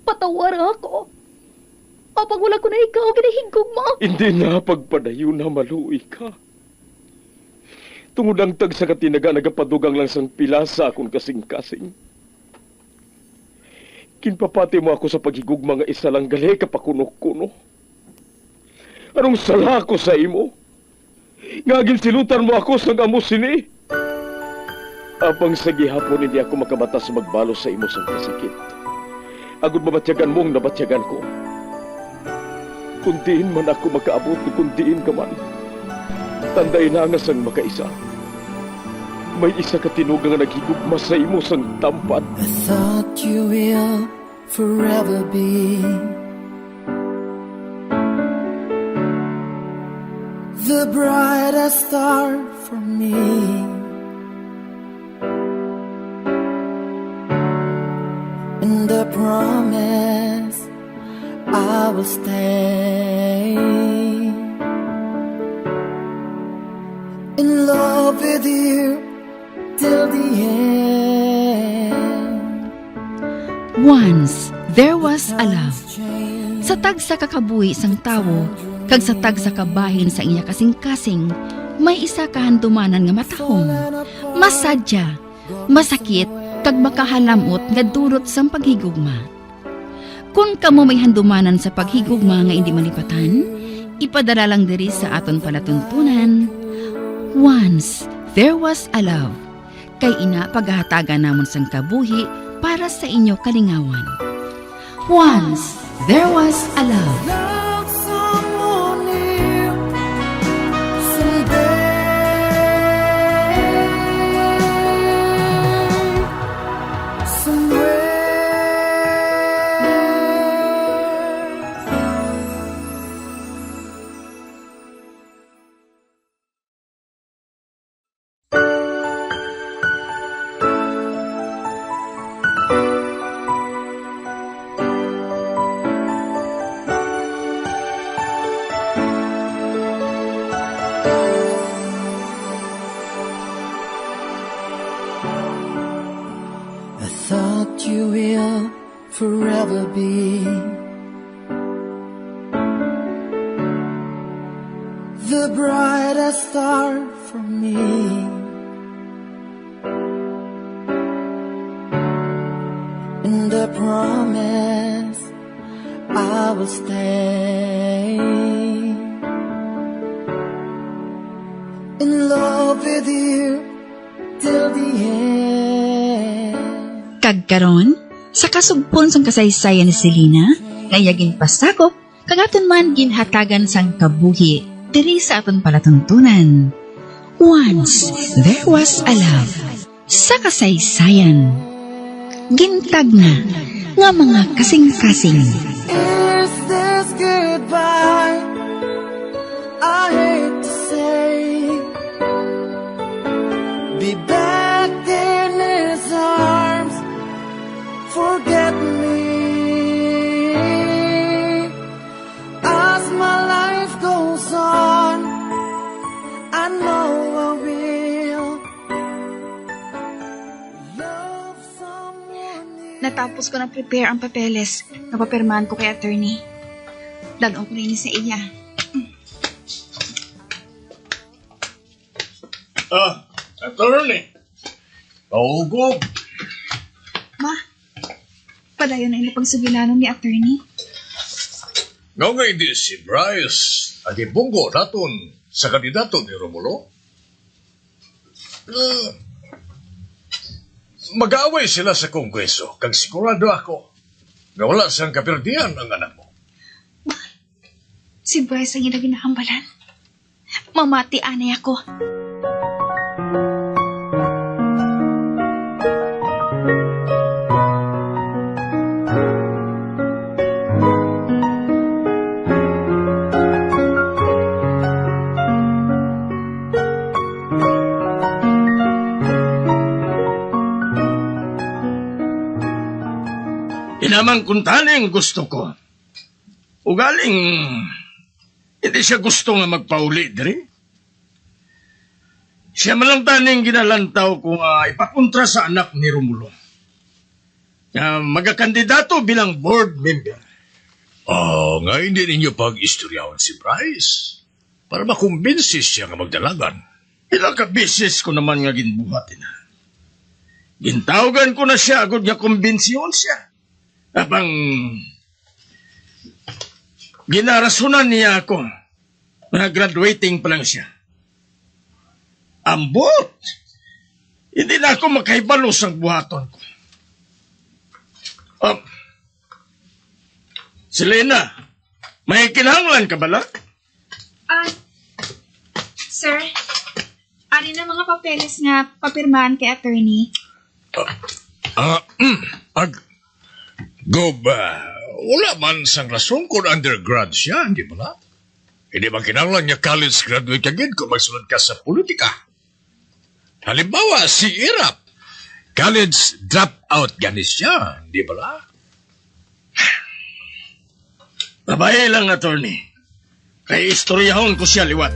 Patawar ako. Apag wala ko na ikaw, ginahigog mo. Hindi na pagpadayon na maluoy ka. Tungod ang tag sa katinaga nagapadugang lang sang pilasa akong kasing-kasing. Kinpapati mo ako sa paghigugma nga isa lang gali kapakuno-kuno. Anong sala ko sa imo? Ngagin silutan mo ako sa amo sini. Apang sa gihapon hindi ako makabatas magbalo sa imo sang kasakit. Agud mabatyagan mong nabatyagan ko. Kundiin man ako makaabot, kundiin ka man. Tanday na nga sang makaisa. May isa ka tinugang nga naghigugma sa imo sang tampan. I thought you will forever be the brightest star for me. And I promise I will stay in love with you till the end. Once, there was a love. Sa tag sa kakabuhi sang tawo, kag sa tag sa kabahin sa iya kasing-kasing, may isa kahandumanan nga matahong, masadya, masakit, kag makahalamot nga durot sang paghigugma. Kung kamo may handumanan sa paghigugma nga hindi malipatan, ipadala lang diri sa aton palatuntunan. Once, there was a love. Kay ina paghahatagan namon sang kabuhi para sa inyo kalingawan. Once, there was a love. Love someone new someday, somewhere. I thought you will forever be the brightest star for me. And I promise I will stay in love with you till the end. Kagkaron, sa kasugpon sang kasaysayan ni Selena, kaya ginpasakop, kagaton man ginhatagan sang kabuhi, diri sa aton palatuntunan. Once, there was a love. Sa kasaysayan, gintag na, nga mga kasing-kasing. Is this goodbye? I hate to say, be back in his arms, forget me. As my life goes on, I know I will love someone new. Natapos ko na prepare ang papeles. Napapirmahan ko kay attorney. Dalaw ko rin sa iya. Attorney. Paugog. Ma, padayon na ina pagsugilanon ni attorney. Nga nga hindi si Bryce at ibunggo naton sa kandidato ni Romulo. Mag-aaway sila sa kongreso kag sigurado ako nga wala siyang kapirdihan ang anak mo. Si Bryce ang ginaginahambalan. Mamati anay ako. Inaman kung taning gusto ko. Ugaling, hindi siya gusto nga magpauli, diri. Siya malang taning ginalantaw kung ipakontra sa anak ni Romulo. magakandidato bilang board member. Nga hindi ninyo pag-istoryahon si Bryce para makumbinsis siya nga magdalagan. Ilang ka beses ko naman nga ginbuhat na. Gintawagan ko na siya agad nga kumbinsiyon siya. Abang ginarasunan niya ako na graduating pa lang siya. Ambot! Hindi na ako makaibalo sa buhaton ko. Selena, may kinahanglan ka bala? Sir, ano na mga papeles nga papirmahan kay attorney? Gob, wala man sang rason kung undergrad siya, hindi ba na? Hindi ba kinanglan niya college graduate agad kung magsunod ka sa politika? Halimbawa, si Irap, college dropout ganis siya, hindi ba na? Babae lang, attorney. Kaya istoryahon ko siya liwat.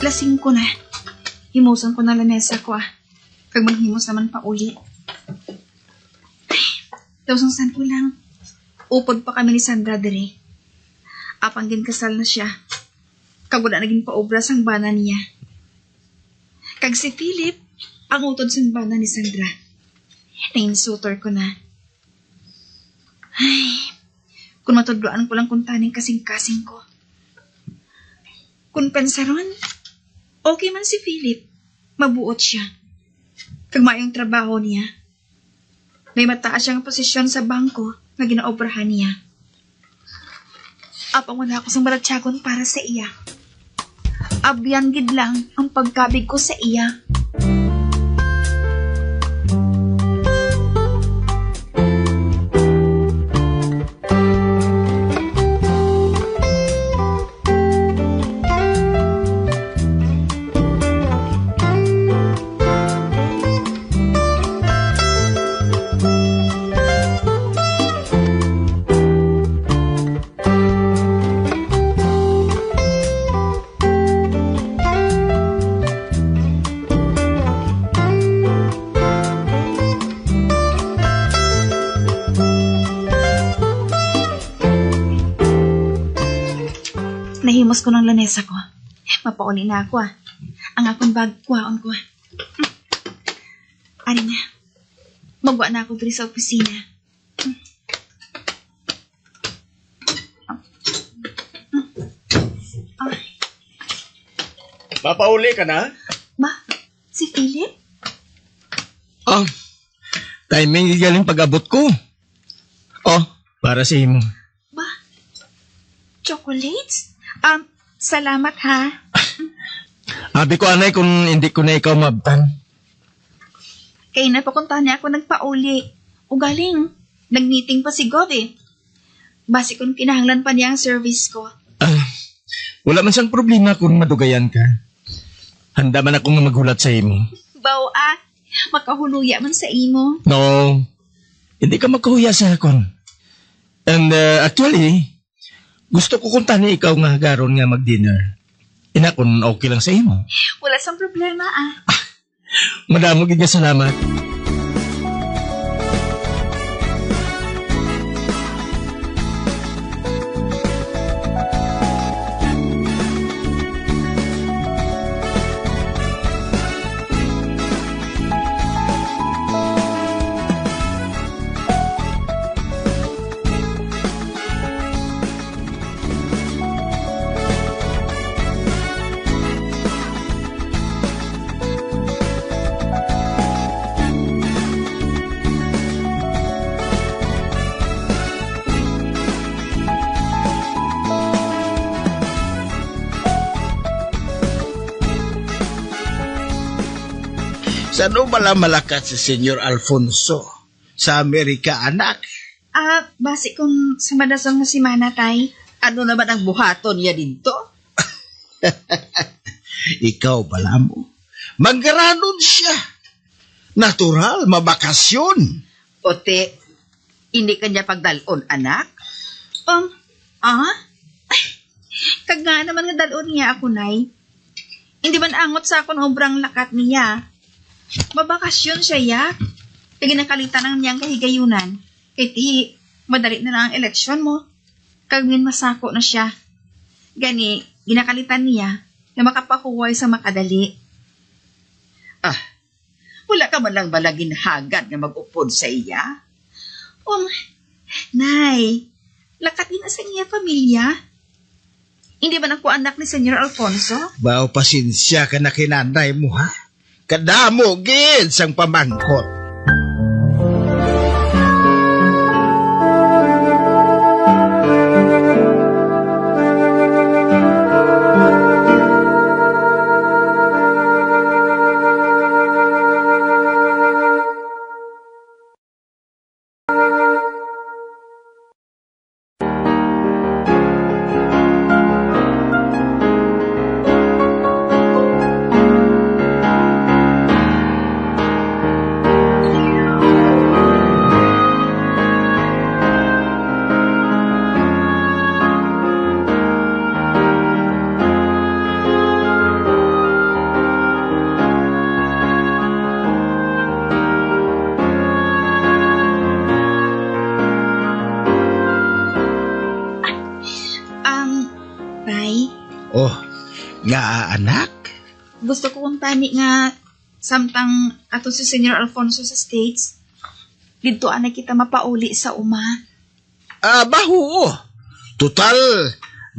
Lasing ko na. Himusan ko na lamesa ko Kag maghimos naman pa uli. Ay, tawsang ko lang. Upod pa kami ni Sandra dere. Apang ginkasal na siya. Kag wala naging paobra sang bana niya. Kag si Philip, ang utod sang bana ni Sandra. Nainsutor ko na. Ay, kung matudloan ko lang kung taning kasing-kasing ko. Kung pensaron, okay man si Philip, mabuot siya. Kag mayong trabaho niya. May mataas siyang posisyon sa bangko na ginaobrahan niya. Apang wala ako sa maratsagon para sa iya. Abyan gid lang ang pagkabig ko sa iya. Nahimos ko ng lanesa ko. Mapauli na ako Ang akong bag, kuhaon ko Ari na. Magwa na ako dito sa opisina. Mapauli ka na? Ba? Si Philip? Timing galing pag-abot ko. Para sa imo. Ba? Chocolates? Salamat ha. Abi ko anay kung hindi ko na ikaw mabtan. Kaya napakunta niya ako nagpauli. Ugaling, nag-meeting pa si Gov Basi kung kinahanglan pa niya ang service ko. Wala man siyang problema kung madugayan ka. Handa man akong maghulat sa imo. Baw makahuluya man sa imo. No, hindi ka magkahuya sa akon. And actually, gusto ko kung tani ikaw nga garon nga mag-dinner. Inakon okay lang sa imo. Wala sang problema Madamo gid nga salamat. Saan bala malakas si Senyor Alfonso? sa Amerika, anak? Basi kung sa madasong nga si Mana, tay. Ano naman ang buhaton niya dito? Ikaw pala mo. Manggaranon siya. Natural, mabakasyon. Ote, hindi kanya pagdalon, anak? Kag nga naman nga dalon niya ako, nay. Hindi man angot sa akong obrang lakat niya. Mabakasyon siya, ya. Kaya ginakalitan ng niyang kahigayunan. Kaya ti, madali na lang ang eleksyon mo. Kag masako na siya. Gani, ginakalitan niya na makapahuway sa makadali. Wala ka man lang balagin hagad na mag-upod sa iya? Nay, lakat din na sa niya pamilya. Hindi ba naku anak ni Senyor Alfonso? Bao pasensya ka na kinanay mo, ha? Kadamo, gid, sang pamangkot. Oh, nga anak? Gusto ko kong tani nga samtang ato si Senyor Alfonso sa States. Dito anay kita mapauli sa uma. Baho. Total,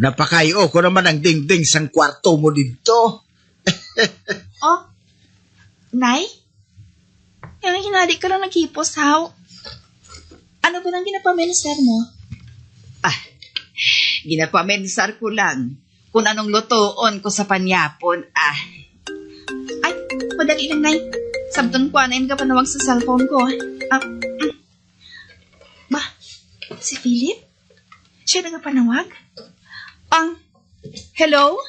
napakayo ko naman ang dingding sang kwarto mo dito. Nay? Yung hinadi ka lang naghipos, how? Ano ba nang ginapamenser mo? Ginapamensar ko lang kung anong lutoon ko sa panyapon. Ay, madali lang, Nay. Sabton ko, anayin ka panawag sa cellphone ko. Ba, si Philip? Siya na nga panawag? Hello?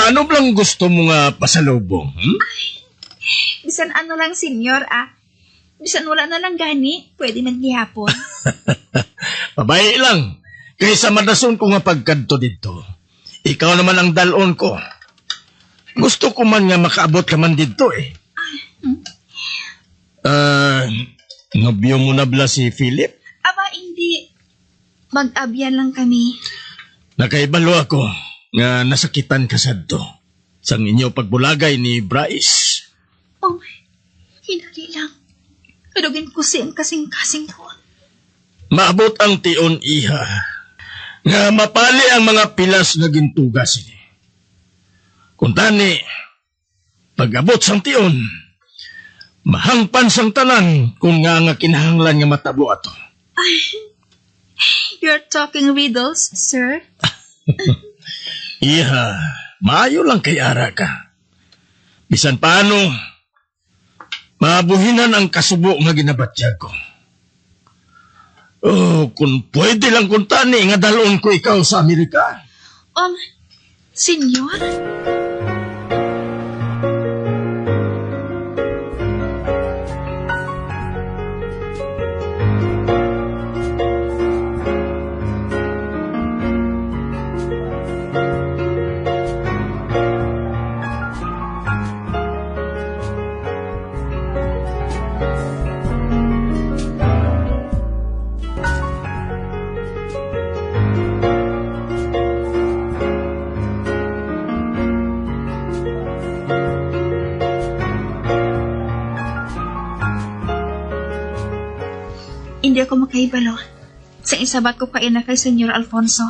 Ano bang gusto mo nga pasalubong? Bisan ano lang, senyor, Bisan wala na lang gani, pwede maghihapon. Babae lang. Kaysa madason ko nga pagkanto dito. Ikaw naman ang dalon ko. Gusto ko man nga makaabot ka man dito eh. Nobyo mo na bla si Philip? Hindi. Mag-abyan lang kami. Nakaibalo ako nga nasakitan ka sadto sang inyo pagbulagay ni Bryce. Hinali lang. Kadugin ko siyang kasing-kasing ko. Maabot ang tion, iha, nga mapali ang mga pilas na gintugas ini. Kung tani, pag-abot sang tion, mahangpan sang tanan kung nga kinahanglan nga matabo ato. You're talking riddles, sir? Iha, maayo lang kay ara ka. Bisan paano, mabuhinan ang kasubo nga ginabatyag ko. Kung pwede lang kung tani nga dalon ko ikaw sa Amerika. Senyor? ako makahibalo sa isabat ko kaina kay Senyor Alfonso.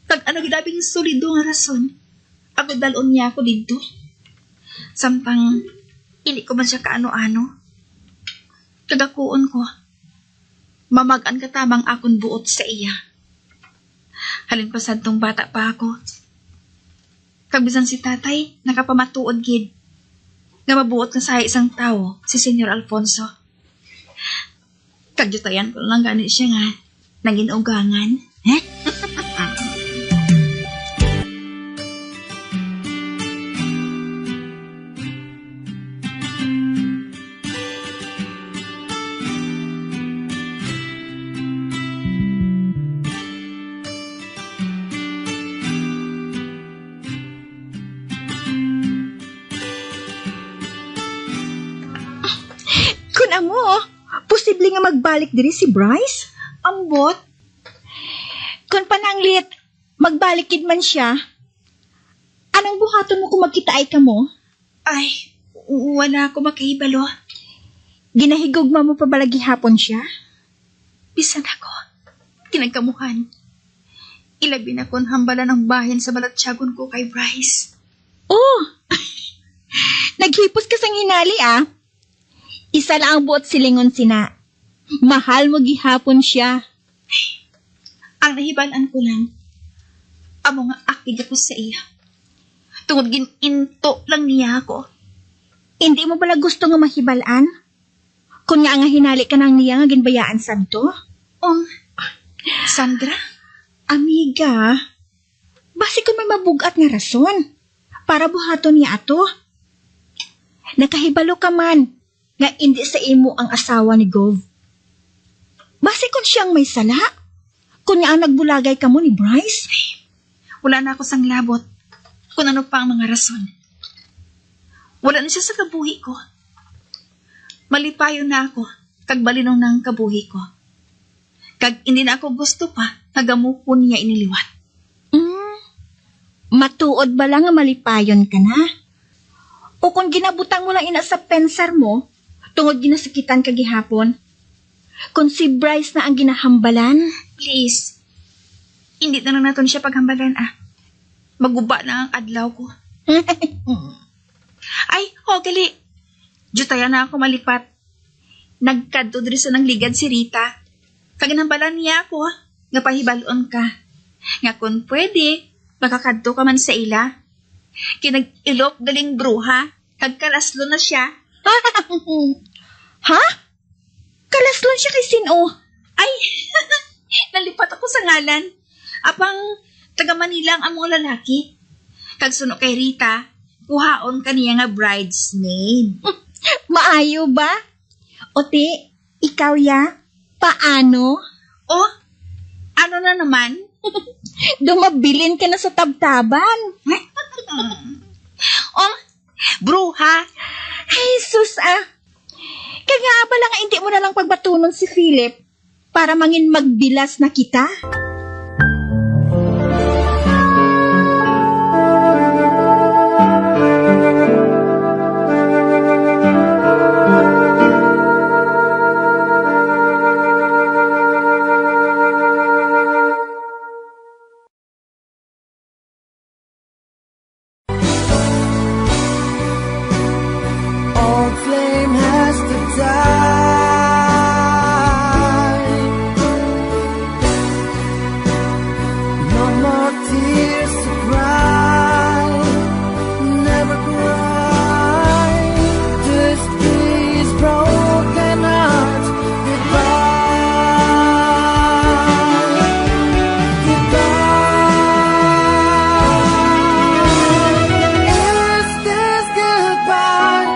Kag ano gidabing solido nga rason, ako dalon niya ako dito. Samtang, hindi ko man siya kaano-ano. Kagakuon ko, mamagan ka tamang akong buot sa iya. Halin pasad tong bata pa ako. Kagbisan si tatay, nakapamatuod gid. Nga mabuot nga sa isang tao, si Senyor Alfonso. Kagyutayan ko lang ganit siya nga, naging ugangan. Kun amo, posible nga magbalik diri si Bryce? Ambot, Kun pananglit, magbalik gid man siya. Anong buhaton mo kung magkitaay ka mo? ay, wala ako makahibalo. Ginahigugma mo pa balagi hapon siya? Bisan ako, kinagkamuhan. Ilabi na kon hambala ng bahin sa balatsagon ko kay Bryce. Oh! Naghipos ka sang hinali ah. Isa lang ang buot silingon sina. Mahal mo gihapon siya. Ang nahibalaan ko lang, amo nga akig ako sa iya. Tungod gininto lang niya ako. Hindi mo bala gusto nga mahibalaan? Kung nga hinali ka nang niya nga ginbayaan santo? Sandra? Amiga, basi kung may mabugat nga rason, para buhaton niya ato. Nakahibalo ka man, nga hindi sa imo ang asawa ni Gov. Basi kung siyang may sala, kung nga ang nagbulagay ka mo ni Bryce. Wala na ako sang labot kung ano pa ang mga rason. Wala na siya sa kabuhi ko. Malipayo na ako, kag balinong ng kabuhi ko. Kag hindi na ako gusto pa, nagamupon niya iniliwat. Matuod ba lang nga malipayon ka na? O kung ginabutang mo lang ina sa pensar mo, tungod ginasakitan ka gihapon, kung si Bryce na ang ginahambalan, Please, hindi na lang natin siya paghambalan Maguba na ang adlaw ko. Ay, gali. Jutaya na ako malipat. Nagkadto diri sa nang ligad si Rita. Kaginambalan niya ako, nga pahibalon ka. Nga kung pwede, makakadto ka man sa ila. Kinag-ilop galing bruha, kagkalaslo na siya. Ha? Kalaslon siya kay Sino? Ay, nalipat ako sa ngalan. Apang taga Manila ang among lalaki. Kagsuno kay Rita, kuhaon kaniya nga bridesmaid. Maayo ba? Oti, ikaw ya? Paano? Oh, ano na naman? Dumabilin ka na sa tabtaban. Oh, bruha. Ay, sus Kaya nga ba lang hindi mo na lang pagbatunon si Philip para mangin magbilas na kita? Old flame has to die. No more tears to cry. Never cry. Just these broken hearts. Goodbye. Goodbye. Is this goodbye?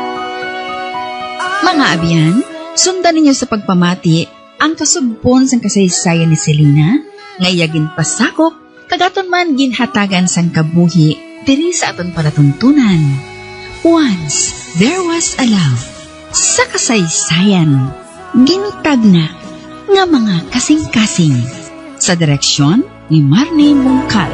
Mga abyan, sundan ninyo sa pagpamati ang kasugpon sang kasaysayan ni Selena, ngayagin pasakop, kagaton man ginhatagan sang kabuhi, diri sa aton palatuntunan. Once, there was a love. Sa kasaysayan, ginutag na nga mga kasing-kasing. Sa direksyon ni Marnie Mungkal.